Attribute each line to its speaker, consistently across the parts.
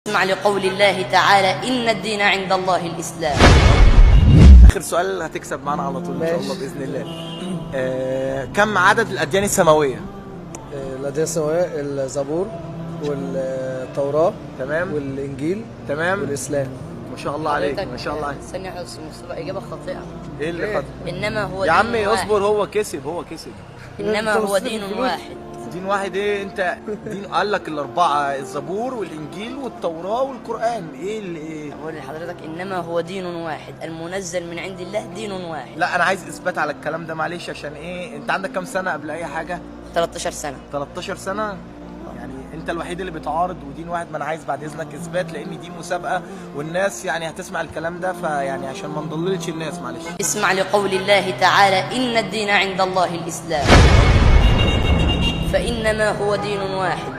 Speaker 1: اسمع لقول الله تعالى إن الدين عند الله الإسلام.
Speaker 2: آخر سؤال هتكسب معنا على طول إن شاء الله بإذن الله. كم عدد الأديان السماوية؟
Speaker 3: الأديان السماوية الزبور والتوراة
Speaker 2: تمام،
Speaker 3: والإنجيل
Speaker 2: تمام،
Speaker 3: والإسلام.
Speaker 2: ما شاء الله عليك، ما شاء الله عليك.
Speaker 1: ثانية يا أستاذ مصطفى، إجابة خاطئة.
Speaker 2: إيه اللي خاطئ؟
Speaker 1: إنما هو
Speaker 2: يا
Speaker 1: دين
Speaker 2: عمي
Speaker 1: واحد.
Speaker 2: اصبر، هو كسب، هو كسب.
Speaker 1: إنما هو دين واحد.
Speaker 2: دين واحد ايه؟ انت دين قال لك الاربعه، الزبور والانجيل والتوراه والقران. ايه اللي ايه؟
Speaker 1: بقول لحضرتك إنما هو دين واحد، المنزل من عند الله دين واحد.
Speaker 2: لا انا عايز اثبات على الكلام ده، معلش. عشان ايه؟ انت عندك كام سنه قبل اي حاجه؟
Speaker 1: 13 سنة.
Speaker 2: 13 سنه. يعني انت الوحيد اللي بتعارض ودين واحد. ما انا عايز بعد اذنك اثبات، لان دي مسابقه والناس يعني هتسمع الكلام ده، فيعني عشان ما نضللش الناس معلش.
Speaker 1: اسمع لقول الله تعالى إن الدين عند الله الإسلام، فإنما هو دين واحد.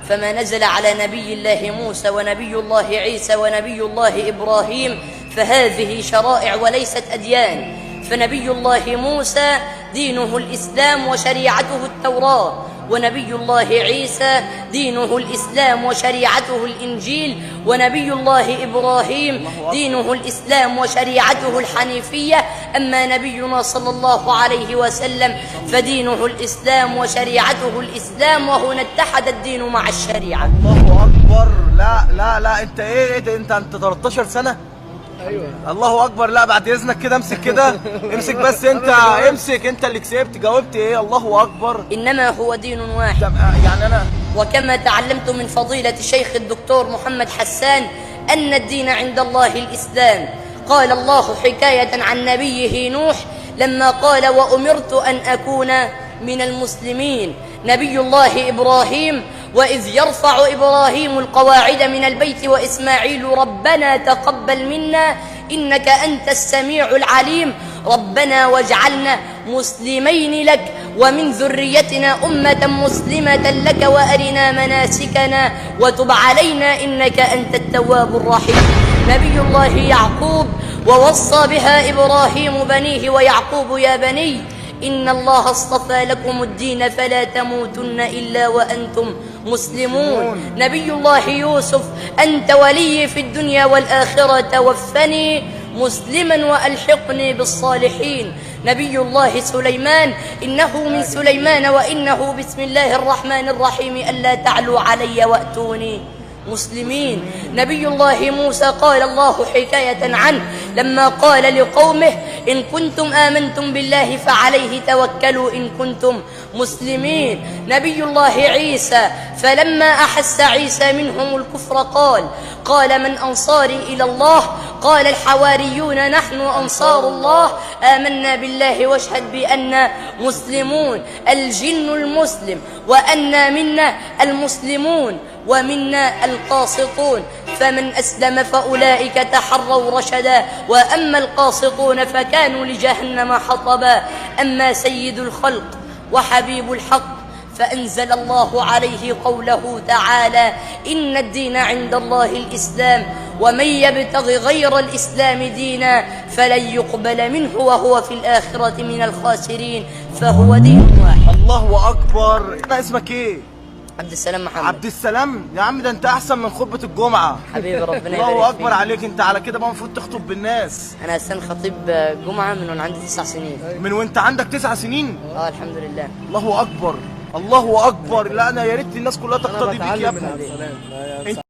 Speaker 1: فما نزل على نبي الله موسى ونبي الله عيسى ونبي الله إبراهيم فهذه شرائع وليست أديان. فنبي الله موسى دينه الإسلام وشريعته التوراة، ونبي الله عيسى دينه الإسلام وشريعته الإنجيل، ونبي الله إبراهيم دينه الإسلام وشريعته الحنيفية. أما نبينا صلى الله عليه وسلم فدينه الإسلام وشريعته الإسلام، وهنا اتحد الدين مع الشريعة.
Speaker 2: الله أكبر. لا لا لا، انت ايه ده؟ انت 13 سنة؟
Speaker 3: أيوة.
Speaker 2: الله اكبر. لا بعد اذنك كده امسك كده، امسك بس انت، امسك انت اللي كسبت. جاوبت ايه؟ الله اكبر.
Speaker 1: إنما هو دين واحد.
Speaker 2: يعني انا
Speaker 1: وكما تعلمت من فضيلة الشيخ الدكتور محمد حسان أن الدين عند الله الإسلام. قال الله حكاية عن نبيه نوح لما قال وأمرت أن أكون من المسلمين. نبي الله إبراهيم وإذ يرفع إبراهيم القواعد من البيت وإسماعيل ربنا تقبل منا إنك أنت السميع العليم ربنا واجعلنا مسلمين لك ومن ذريتنا أمة مسلمة لك وأرنا مناسكنا وتب علينا إنك أنت التواب الرحيم. نبي الله يعقوب ووصى بها إبراهيم بنيه ويعقوب يا بني إن الله اصطفى لكم الدين فلا تموتن إلا وأنتم مسلمون. نبي الله يوسف أنت ولي في الدنيا والآخرة توفني مسلما وألحقني بالصالحين. نبي الله سليمان إنه من سليمان وإنه بسم الله الرحمن الرحيم ألا تعلوا علي وأتوني مسلمين. نبي الله موسى قال الله حكاية عنه لما قال لقومه إن كنتم آمنتم بالله فعليه توكلوا إن كنتم مسلمين. نبي الله عيسى فلما أحس عيسى منهم الكفر قال من أنصاري إلى الله؟ قال الحواريون نحن أنصار الله آمنا بالله واشهد بأننا مسلمون. الجن المسلم وأنا منا المسلمون ومنا القاسطون، فمن أسلم فأولئك تحروا رشدا وأما القاسطون فكانوا لجهنم حطبا. أما سيد الخلق وحبيب الحق فأنزل الله عليه قوله تعالى إن الدين عند الله الإسلام ومن يبتغ غير الإسلام دينا فلن يقبل منه وهو في الآخرة من الخاسرين. فهو دين واحد.
Speaker 2: الله اكبر. انا اسمك ايه؟
Speaker 1: عبد السلام محمد.
Speaker 2: عبد السلام. يا عم ده انت احسن من خطبة الجمعة.
Speaker 1: حبيبي ربنا يبارك
Speaker 2: الله اكبر
Speaker 1: فيك.
Speaker 2: عليك. انت على كده بقى المفروض تخطب بالناس.
Speaker 1: أنا أساسا خطيب جمعة من وأنا عندي 9 سنين.
Speaker 2: من وانت عندك 9 سنين؟
Speaker 1: الحمد لله.
Speaker 2: الله اكبر، الله اكبر. لا انا يا ريت الناس كلها تقتدي بيك يا
Speaker 3: بتعلم من
Speaker 2: ابني.
Speaker 3: عبد السلام.